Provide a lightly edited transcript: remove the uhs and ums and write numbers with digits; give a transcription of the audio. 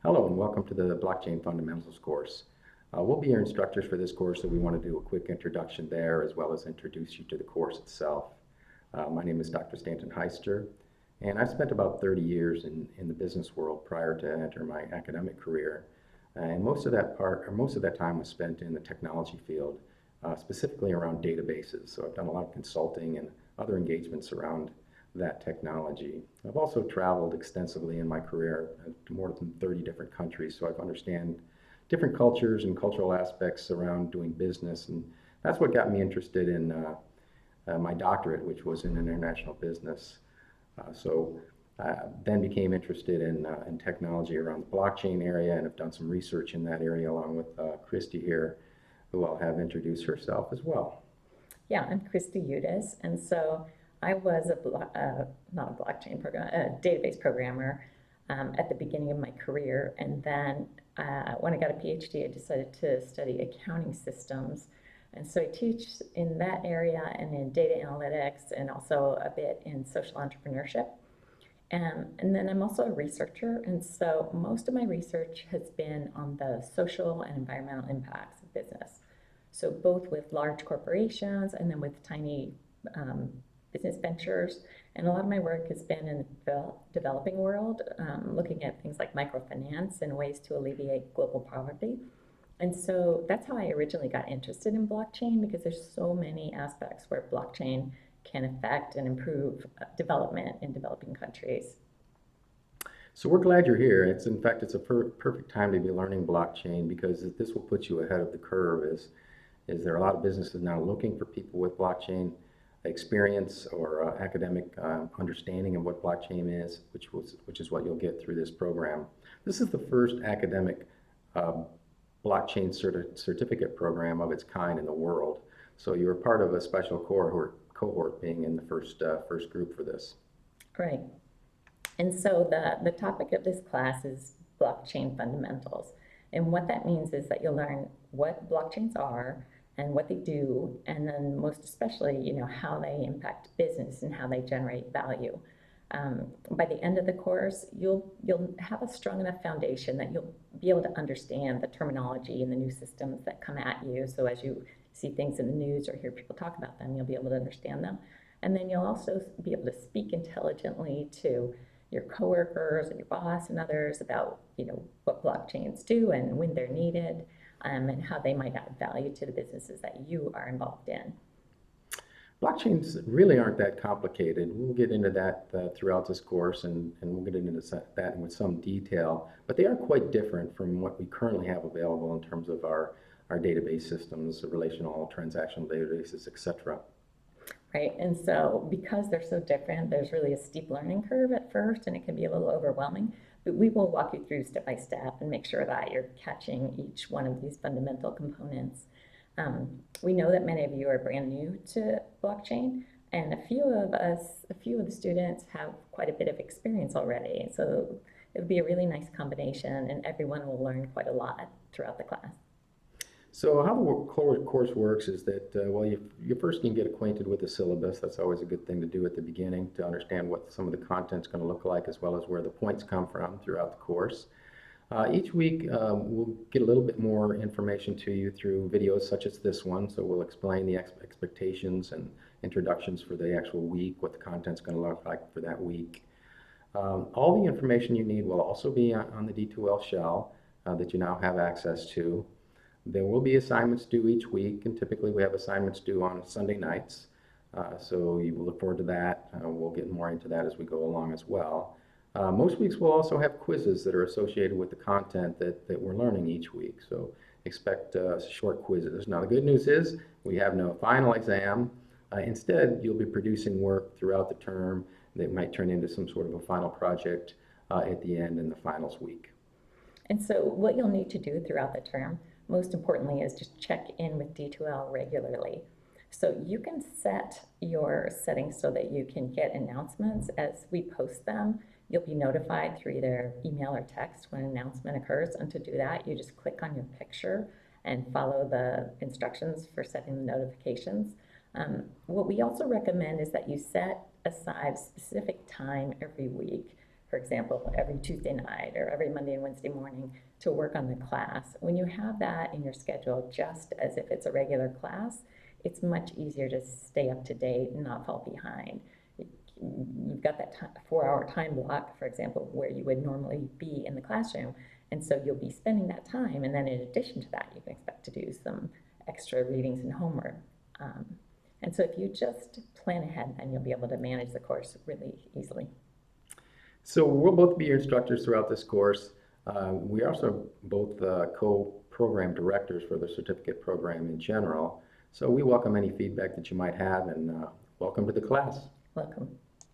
Hello and welcome to the Blockchain Fundamentals course. We'll be your instructors for this course, so we want to do a quick introduction there as well as introduce you to the course itself. My name is Dr. Stanton Heister, and I've spent about 30 years in the business world prior to enter my academic career. And most of that time was spent in the technology field, specifically around databases. So I've done a lot of consulting and other engagements around that technology. I've also traveled extensively in my career to more than 30 different countries, so I understand different cultures and cultural aspects around doing business, and that's what got me interested in my doctorate, which was in international business. Then became interested in technology around the blockchain area, and have done some research in that area along with Christy here, who I'll have introduce herself as well. Yeah, I'm Christy Udis, and so I was not a blockchain program, a database programmer at the beginning of my career, and then when I got a PhD, I decided to study accounting systems, and so I teach in that area and in data analytics, and also a bit in social entrepreneurship. And then I'm also a researcher, and so most of my research has been on the social and environmental impacts of business. So both with large corporations and then with tiny business ventures. And a lot of my work has been in the developing world, looking at things like microfinance and ways to alleviate global poverty. And so that's how I originally got interested in blockchain, because there's so many aspects where blockchain can affect and improve development in developing countries. So we're glad you're here. In fact, it's a perfect time to be learning blockchain, because this will put you ahead of the curve. Is there are a lot of businesses now looking for people with blockchain experience or academic understanding of what blockchain is, which is what you'll get through this program. This is the first academic blockchain certificate program of its kind in the world. So you're part of a special cohort being in the first group for this. Right. And so the topic of this class is blockchain fundamentals. And what that means is that you'll learn what blockchains are and what they do, and then most especially, how they impact business and how they generate value. By the end of the course, you'll have a strong enough foundation that you'll be able to understand the terminology and the new systems that come at you. So as you see things in the news or hear people talk about them, you'll be able to understand them. And then you'll also be able to speak intelligently to your coworkers and your boss and others about, what blockchains do and when they're needed, and how they might add value to the businesses that you are involved in. Blockchains really aren't that complicated. We'll get into that throughout this course, and we'll get into that with some detail. But they are quite different from what we currently have available in terms of our database systems, relational, transactional databases, etc. Right, and so because they're so different, there's really a steep learning curve at first, and it can be a little overwhelming. But we will walk you through step by step and make sure that you're catching each one of these fundamental components. We know that many of you are brand new to blockchain, and a few of the students have quite a bit of experience already. So it would be a really nice combination, and everyone will learn quite a lot throughout the class. So how the course works is that, you first can get acquainted with the syllabus. That's always a good thing to do at the beginning, to understand what some of the content's going to look like, as well as where the points come from throughout the course. Each week, we'll get a little bit more information to you through videos such as this one. So we'll explain the expectations and introductions for the actual week, what the content's going to look like for that week. All the information you need will also be on the D2L shell that you now have access to. There will be assignments due each week, and typically we have assignments due on Sunday nights. So you will look forward to that. We'll get more into that as we go along as well. Most weeks we'll also have quizzes that are associated with the content that we're learning each week. So expect short quizzes. Now the good news is we have no final exam. Instead, you'll be producing work throughout the term that might turn into some sort of a final project at the end in the finals week. And so what you'll need to do throughout the term, most importantly, is just check in with D2L regularly. So you can set your settings so that you can get announcements as we post them. You'll be notified through either email or text when an announcement occurs. And to do that, you just click on your picture and follow the instructions for setting the notifications. What we also recommend is that you set aside specific time every week. For example, every Tuesday night or every Monday and Wednesday morning to work on the class. When you have that in your schedule, just as if it's a regular class, it's much easier to stay up to date and not fall behind. You've got that 4-hour time block, for example, where you would normally be in the classroom, and so you'll be spending that time, and then in addition to that, you can expect to do some extra readings and homework. And so if you just plan ahead, then you'll be able to manage the course really easily. So we'll both be your instructors throughout this course. We are also both co-program directors for the certificate program in general. So we welcome any feedback that you might have, and welcome to the class. Welcome.